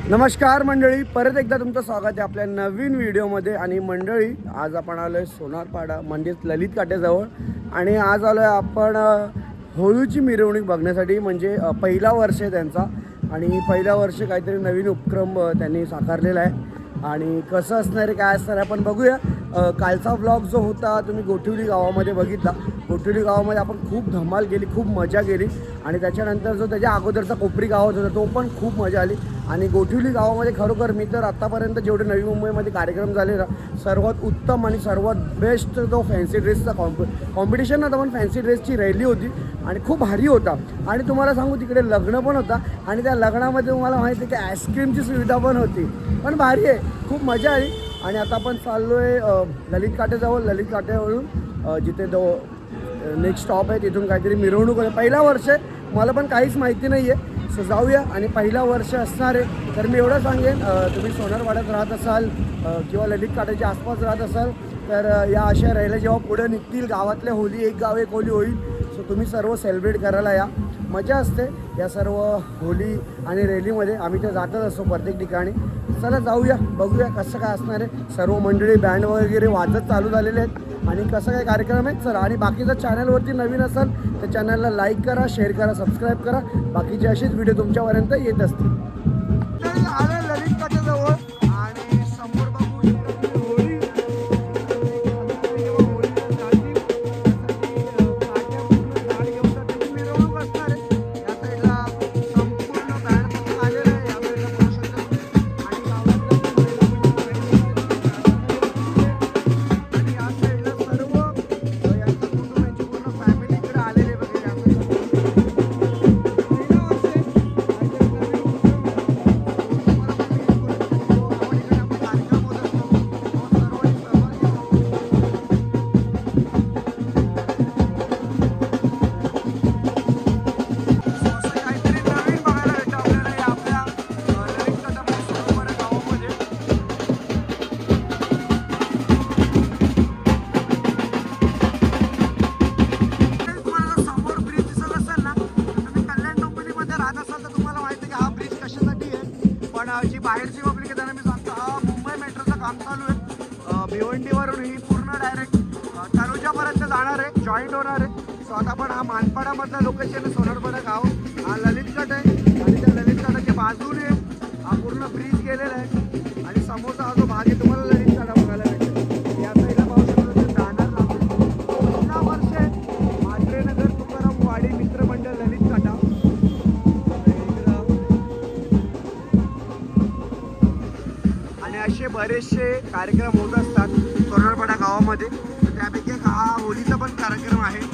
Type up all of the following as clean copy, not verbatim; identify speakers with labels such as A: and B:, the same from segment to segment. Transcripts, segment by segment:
A: नमस्कार मंडळी, परत एकदा तुमचं स्वागत आहे आपल्या नवीन व्हिडिओमध्ये. आणि मंडळी, आज आपण आलो आहे सोनारपाडा म्हणजेच ललित काट्याजवळ. आणि आज आलो आहे आपण होळीची मिरवणूक बघण्यासाठी. म्हणजे पहिला वर्ष आहे त्यांचा आणि पहिल्या वर्षी काहीतरी नवीन उपक्रम त्यांनी साकारलेला आहे. आणि कसं असणार आहे, काय असणार आहे, आपण बघूया. कालचा व्लॉग जो होता तुम्ही गोठिवली गावामध्ये बघितला. गोठिवली गावामध्ये आपण खूप धमाल केली, खूप मजा केली. आणि त्याच्यानंतर जो त्याच्या अगोदरचा कोपरी गावात होता तो पण खूप मजा आली. आणि गोठिवली गावामध्ये खरोखर मी तर आत्तापर्यंत जेवढे नवी मुंबईमध्ये कार्यक्रम झाले ना, सर्वात उत्तम आणि सर्वात बेस्ट जो फॅन्सी ड्रेसचा कॉम्पिटिशन नव्हता, पण फॅन्सी ड्रेसची रॅली होती आणि खूप भारी होता. आणि तुम्हाला सांगू, तिकडे लग्न पण होता आणि त्या लग्नामध्ये तुम्हाला माहिती आहे की आईस्क्रीमची सुविधा पण होती. पण भारी आहे, खूप मजा आली. आणि आता आपण चाललो आहे ललित काट्याजवळ. ललित काट्यावरून जिथे जो नेक्स्ट स्टॉप आहे तिथून काहीतरी मिरवणूक आहे. पहिला वर्ष आहे, मला पण काहीच माहिती नाही आहे. सो जाऊया. आणि पहिला वर्ष असणार आहे तर मी एवढं सांगेन, तुम्ही सोनारपाड्यात राहत असाल किंवा ललित काट्याच्या आसपास राहत असाल तर या अशा रॅल्या जेव्हा पुढे निघतील, गावातल्या होली, एक गाव एक होली होईल. सो तुम्ही सर्व सेलिब्रेट करायला या. मजा असते या सर्व होली आणि रॅलीमध्ये. आम्ही तर जातच असतो प्रत्येक ठिकाणी. चला जाऊया, बघूया कसं काय असणार आहे. सर्व मंडळी बँड वगैरे वाजत चालू झालेले आहेत आणि कसं काय कार्यक्रम आहे. चला, आणि बाकीचं चॅनलवरती नवीन असाल तर चॅनलला लाईक करा, शेअर करा, सबस्क्राईब करा. बाकीचे असेच व्हिडिओ तुमच्यापर्यंत येत असतील. आलं ललित काट्याजवळ आणि समोर बघू शकता होळी. मिरवणूक असणार आहे. या साईडला संपूर्ण बँड पण आलेलं आहे. या साईडला बघू शकता आणि आणि या साईडला सर्व यांचं कुटुंब, यांची पूर्ण फॅमिली इकडे आलेले वगैरे. या जी बाहेरची पब्लिक आहे त्यांना मी सांगतो, हा मुंबई मेट्रोचं काम चालू आहे. भिवंडीवरून ही पूर्ण डायरेक्ट तनुजापर्यंत जाणार आहे, जॉईंट होणार आहे. सो आता पण हा मानपाडामधला लोकेशन आहे, सोनारपाडा गाव. हा ललित काट आहे आणि त्या ललित काटाच्या बाजूने हा पूर्ण ब्रिज गेलेला आहे. आणि समोरचा हा जो भाग आहे तुम्हाला ललित काटा बघायला भेटेल. या साईडला पाहू शकतो जाणार पहिला वर्ष आहे. मात्रेनगर तुकाराम वाडी मित्रमंडळ ललित काटा. असे बरेचसे कार्यक्रम होत असतात सोनारपाडा गावामध्ये. त्यापैकी हा होळीचा पण कार्यक्रम आहे.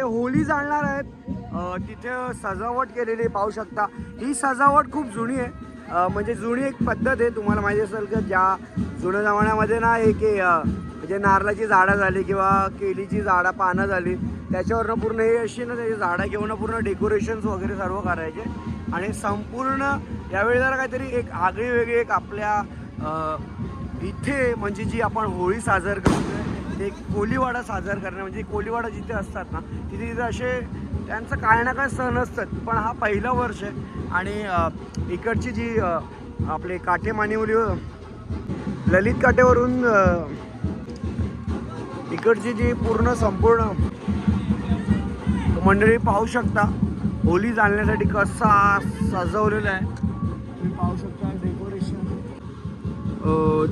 A: ते होळी जाळणार आहेत. तिथे सजावट केलेली पाहू शकता. ही सजावट खूप जुनी आहे. म्हणजे जुनी एक पद्धत आहे. तुम्हाला माहिती असेल की ज्या जुन्या जमान्यामध्ये ना एक म्हणजे नारळाची झाडं झाली किंवा केळीची झाडं पानं झाली, त्याच्यावरनं पूर्ण हे अशी ना त्याची झाडं घेऊन पूर्ण डेकोरेशन्स वगैरे सर्व करायचे. आणि संपूर्ण यावेळी जरा काहीतरी एक आगळी वेगळी एक आपल्या इथे म्हणजे जी आपण होळी साजर करतो ते कोलीवाडा साजर करणं. म्हणजे कोलीवाडा जिथे असतात ना तिथे तिथे असे त्यांचं काय ना काय सण असतात. पण हा पहिला वर्ष आहे. आणि इकडची जी आपले काटे मानिवली ललित काटेवरून इकडची जी पूर्ण संपूर्ण मंडळी पाहू शकता होळी जाळण्यासाठी कसा सजवलेलं आहे. तुम्ही पाहू शकता डेकोरेशन.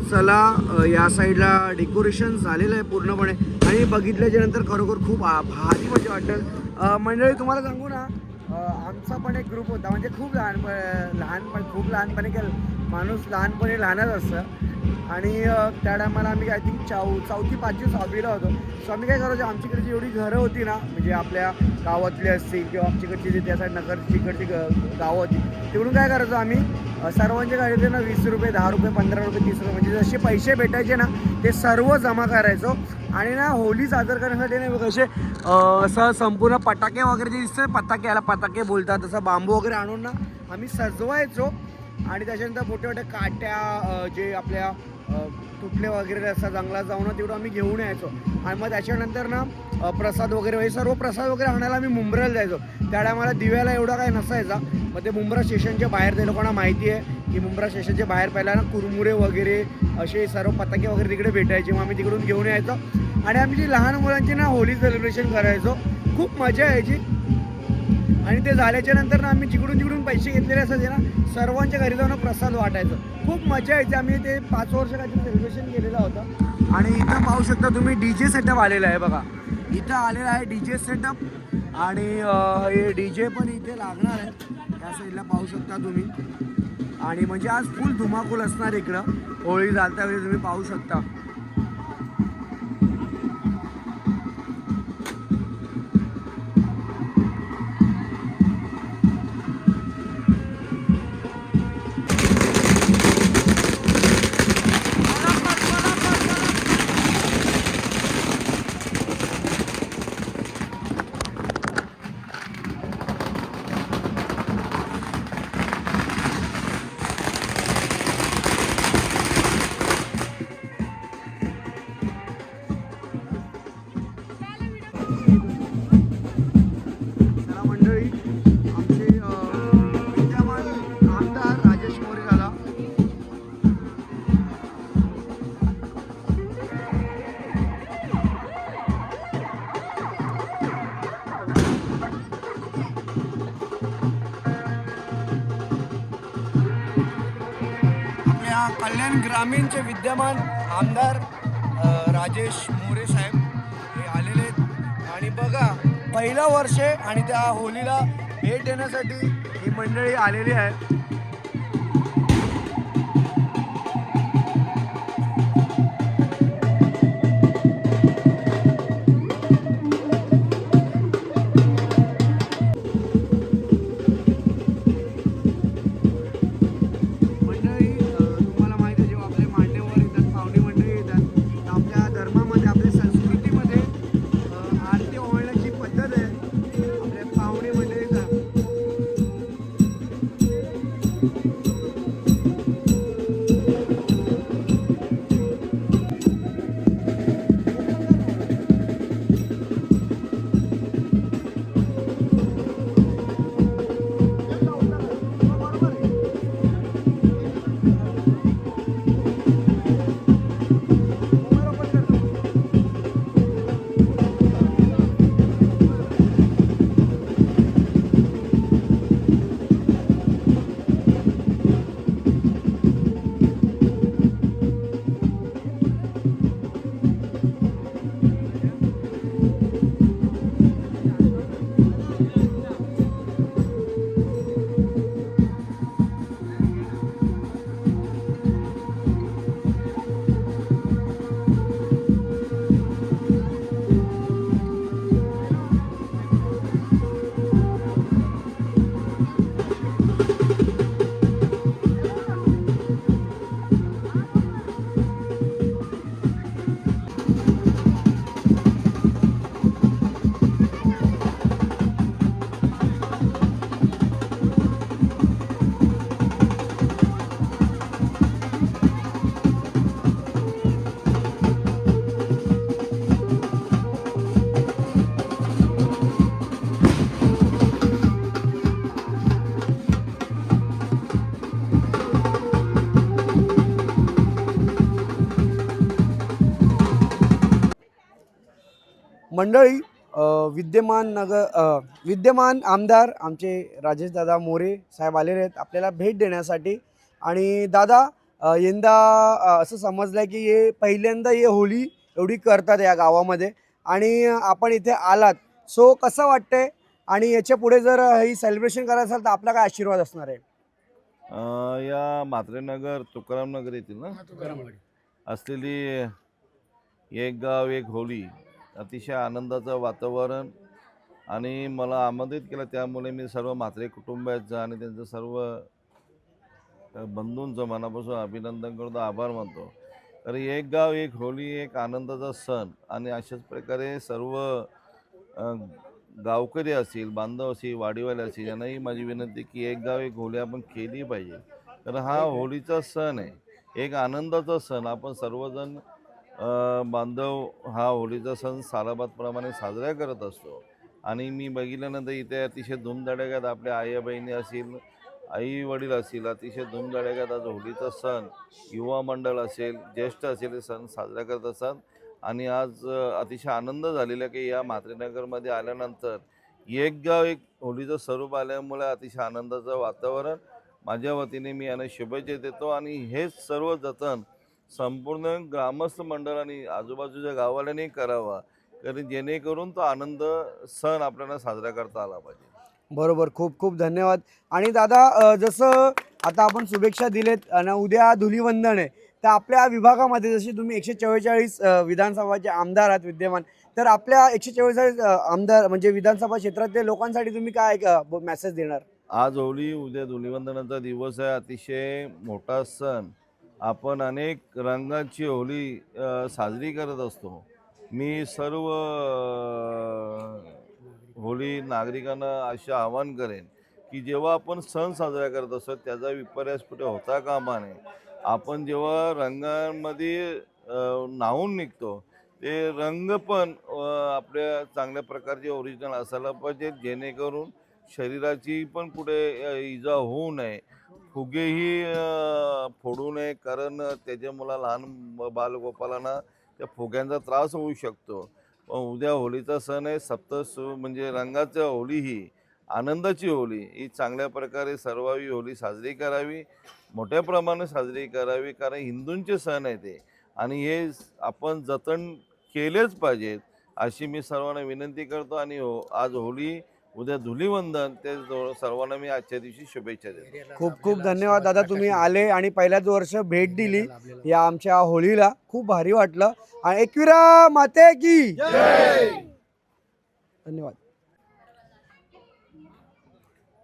A: चला या साईडला डेकोरेशन झालेलं आहे पूर्णपणे. आणि बघितल्याच्या नंतर खरोखर खूप भारी म्हणजे वाटेल. मंडळी तुम्हाला सांगू ना, आमचा पण एक ग्रुप होता. म्हणजे खूप खूप लहानपणी माणूस लहानपणी लहानच असतं. आणि त्या टायमाला आम्ही आय थिंक चौथी 5वी 6वीला होतो. सो आम्ही काय करायचो, आमच्याकडची एवढी घरं होती ना, म्हणजे आपल्या गावातली असतील किंवा आमच्याकडची जी त्या साईड नगरची इकडची गावं होती, तिकडून काय करायचो आम्ही सर्वांच्या गाडीतले ना 20 रुपये 10 रुपये 15 रुपये 30 रुपये म्हणजे जसे पैसे भेटायचे ना ते सर्व जमा करायचो. आणि ना होळी साजर करण्यासाठी ना कसे असं संपूर्ण पटाके वगैरे जे दिसतं पताके, याला पताके बोलतात, तसं बांबू वगैरे आणून ना आम्ही सजवायचो. आणि त्याच्यानंतर मोठ्या मोठ्या काट्या जे आपल्या तुटले वगैरे असं जंगलात जाऊन तेवढं आम्ही घेऊन यायचो. आणि मग त्याच्यानंतर ना प्रसाद वगैरे हे सर्व प्रसाद वगैरे आणायला आम्ही मुंब्र्याला जायचो. त्या टायमाला दिव्याला एवढा काही नसायचा. मग ते मुंब्रा स्टेशनच्या बाहेर ते लोकांना माहिती आहे की मुंब्रा स्टेशनच्या बाहेर पहिला ना कुरमुरे वगैरे असे सर्व पताके वगैरे तिकडे भेटायचे. मग आम्ही तिकडून घेऊन यायचो. आणि आम्ही जी लहान मुलांची ना होळी सेलिब्रेशन करायचो. खूप मजा यायची. आणि ते झाल्याच्या नंतर ना आम्ही जिकडून पैसे घेतलेले असायचे ना सर्वांच्या घरी जाऊन प्रसाद वाटायचं. खूप मजा यायची. आम्ही ते 5 वर्ष काहीतरी सेलिब्रेशन केलेलं होतं. आणि इथं पाहू शकता तुम्ही DJ सेटअप आलेला आहे बघा. इथं आलेला आहे DJ सेटअप. आणि हे DJ पण इथे लागणार आहे. त्या साईडला पाहू शकता तुम्ही. आणि म्हणजे आज फुल धुमाकूल असणार इकडं होळी जाळता वेळी तुम्ही पाहू शकता. कल्याण ग्रामीणचे विद्यमान आमदार राजेश मोरे साहेब हे आलेले आहेत. आणि बघा पहिलं वर्ष आहे आणि त्या होळीला भेट देण्यासाठी ही मंडळी आलेली आहे. मंडळी विद्यमान आमदार आमचे राजेशदादा मोरे साहेब आलेले आहेत आपल्याला भेट देण्यासाठी. आणि दादा यंदा असं समजलं आहे की हे पहिल्यांदा हे होळी एवढी करतात या गावामध्ये आणि आपण इथे आलात. सो कसं वाटतंय आणि याच्या पुढे जर ही सेलिब्रेशन करायचं असेल तर आपला काय आशीर्वाद असणार आहे?
B: या म्हात्रेनगर तुकारामनगर येथील ना असलेली एक गाव एक होळी अतिशय आनंदाचं वातावरण आणि मला आमंत्रित केलं त्यामुळे मी सर्व म्हात्रे कुटुंबाचं आणि त्यांचं सर्व बंधूंचं मनापासून अभिनंदन करतो, आभार मानतो. तर एक गाव एक होळी एक आनंदाचा सण आणि अशाच प्रकारे सर्व गावकरी असतील, बांधव असतील, वाडीवाले असतील यांनाही माझी विनंती की एक गाव एक होळी आपण केली पाहिजे. तर हा होळीचा सण आहे, एक आनंदाचा सण. आपण सर्वजण बांधव हा होळीचा सण सालाबादप्रमाणे साजरा करत असतो आणि मी बघितल्यानंतर इथे अतिशय धूमधडाक्यात आपल्या आई बहिणी असतील, आई वडील असतील, अतिशय धूमधडाक्यात आज होळीचा सण युवा मंडळ असेल, ज्येष्ठ असेल हे सण साजरा करत असतात. आणि आज अतिशय आनंद झालेला की या म्हात्रेनगरमध्ये आल्यानंतर एक गाव एक होळीचं स्वरूप आल्यामुळे अतिशय आनंदाचं वातावरण. माझ्या वतीने मी यांना शुभेच्छा देतो आणि हेच सर्व जतन संपूर्ण ग्रामस्थ मंडळाने आजूबाजूच्या गावाल्यांनी करावा, कारण जेणेकरून तो आनंद सण आपल्याला साजरा करता आला पाहिजे.
A: बरोबर, खूप खूप धन्यवाद. आणि दादा जसं आता आपण शुभेच्छा दिलेत आणि उद्या धुलीवंदन आहे तर आपल्या विभागामध्ये जशी तुम्ही 144 विधानसभाचे आमदार आहात विद्यमान, तर आपल्या 144 आमदार म्हणजे विधानसभा क्षेत्रातल्या लोकांसाठी तुम्ही काय मेसेज देणार?
B: आज होळी, उद्या धुलीवंदनाचा दिवस आहे, अतिशय मोठा सण. आपण अनेक रंगाची होळी साजरी करत असतो. मी सर्व होळी नागरिकांना असे आवाहन करेन की जेव्हा आपण सण साजरा करत असतो त्याचा विपर्यास कुठे होता कामा नये. आपण जेव्हा रंगांमध्ये न्हावून निघतो ते रंग पण आपल्या चांगल्या प्रकारचे ओरिजिनल असायला पाहिजे, जेणेकरून शरीराची पण कुठे इजा होऊ नये, फुगेही फोडू नये, कारण त्याच्यामुळे लहान बालगोपालांना त्या फुग्यांचा त्रास होऊ शकतो. उद्या होळीचा सण आहे, म्हणजे रंगाचं होळी ही आनंदाची होळी ही चांगल्या प्रकारे सर्वावी होळी साजरी करावी, मोठ्या प्रमाणात साजरी करावी, कारण हिंदूंचे सण आहे ते आणि हे आपण जतन केलेच पाहिजेत अशी मी सर्वांना विनंती करतो. आणि आज होळी, उद्या धुलीवंदन, ते सर्वांना मी आजच्या दिवशी शुभेच्छा देतो.
A: खूप खूप धन्यवाद दादा, तुम्ही आले आणि पहिल्याच वर्ष भेट दिली या आमच्या होळीला, खूप भारी वाटलं. आणि एकविरा माते की धन्यवाद.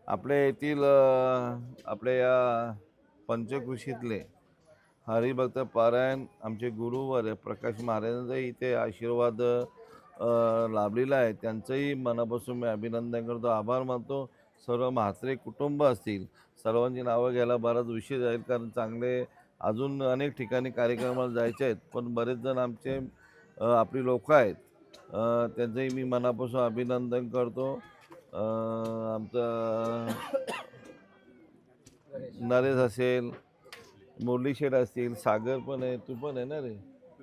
B: आपल्या येथील आपल्या या पंचकृषीतले हरिभक्त पारायण आमचे गुरुवर प्रकाश महाराजांचा इथे आशीर्वाद लाभलेला आहे, त्यांचंही मनापासून मी अभिनंदन करतो, आभार मानतो. सर्व म्हात्रे कुटुंब असतील, सर्वांची नावं घ्यायला बराच विषय जाईल, कारण चांगले अजून अनेक ठिकाणी कार्यक्रमाला जायचे आहेत, पण बरेच जण आमचे आपली लोक आहेत, त्यांचंही मी मनापासून अभिनंदन करतो. आमचं नरेश असेल, मुरली शेठ असतील, सागर पण आहे, तू पण आहे ना रे,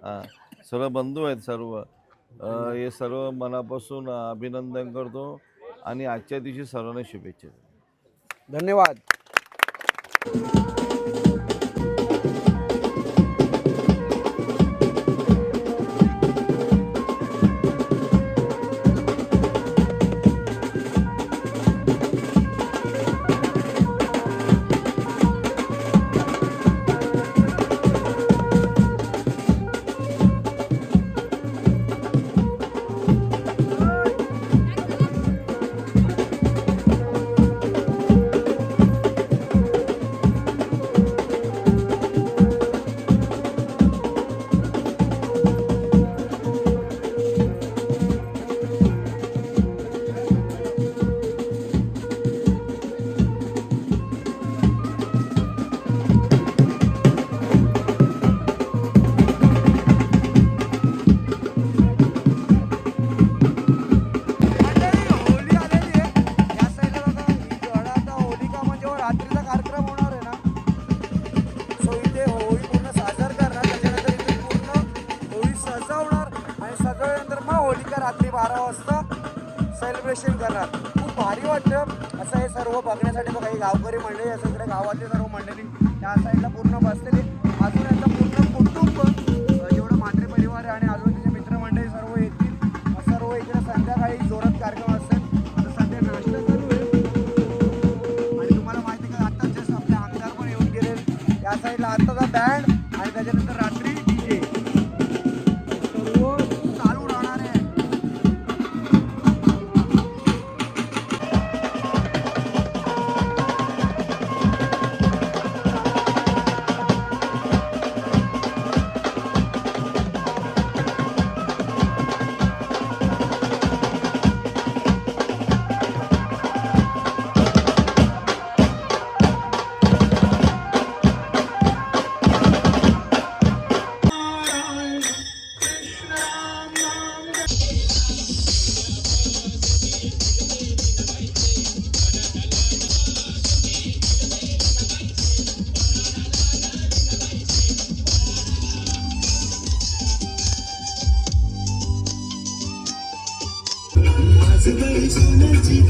B: हां, सर्व बंधू आहेत सर्व. हे सर्व मनापासून अभिनंदन करतो आणि आजच्या दिवशी सर्वांना शुभेच्छा.
A: धन्यवाद. फील करणार. खूप भारी वाटतं असं हे सर्व बघण्यासाठी. बघा ही गावकरी मंडळी असं इकडे गावातली सर्व मंडळी त्या साईडला पूर्ण बसलेली. अजून यांचं पूर्ण कुटुंब जेवढं म्हात्रे परिवार आहे आणि अजून तिचे मित्रमंडळी सर्व येतील. सर्व इकडे संध्याकाळी जोरात कार्यक्रम असेल. तर सध्या नाश्ता चालू आहे आणि तुम्हाला माहिती आहे का आता जस्ट आपले आमदार पण येऊन गेले. त्या साईडला आत्ताचा बँड आणि त्याच्यानंतर रात्री DJ सर्व चालू राहणार आहे.
C: आज बाई सोन्याची